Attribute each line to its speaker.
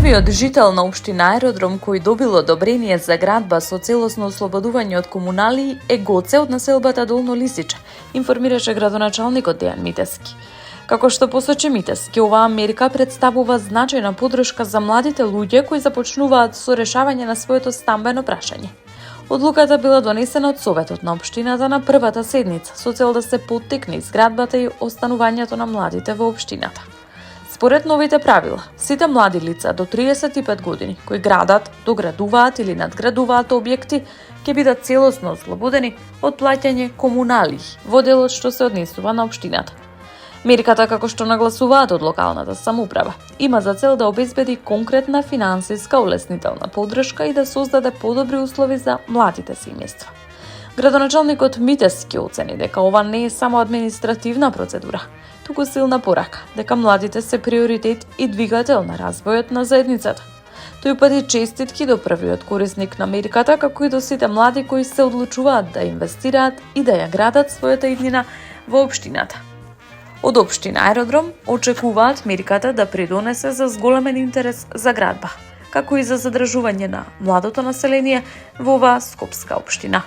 Speaker 1: Првиот жител на општина Аеродром кој добил одобрение за градба со целосно ослободување од комунали е Гоце од населбата Долно Лисиче, информираше градоначалникот Дејан Митевски. Како што посочи Митевски, оваа мерка представува значајна подршка за младите луѓе кои започнуваат со решавање на своето стамбено прашање. Одлуката била донесена од Советот на општината на првата седница со цел да се поттикне изградбата и останувањето на младите во општината. Според новите правила, сите млади лица до 35 години кои градат, доградуваат или надградуваат објекти ќе бидат целосно ослободени од плаќање комунали во делот што се однесува на општината. Мерката, како што нагласуваат од локалната самоуправа, има за цел да обезбеди конкретна финансиска улеснителна поддршка и да создаде подобри услови за младите семејства. Градоначалникот Митевски оцени дека ова не е само административна процедура, туку силна порака дека младите се приоритет и двигател на развојот на заедницата. Тој упати честитки до првиот корисник на мерката, како и до сите млади кои се одлучуваат да инвестираат и да ја градат својата иднина во општината. Од општина Аеродром очекуваат мерката да придонесе за зголемен интерес за градба, како и за задржување на младото население во оваа скопска општина.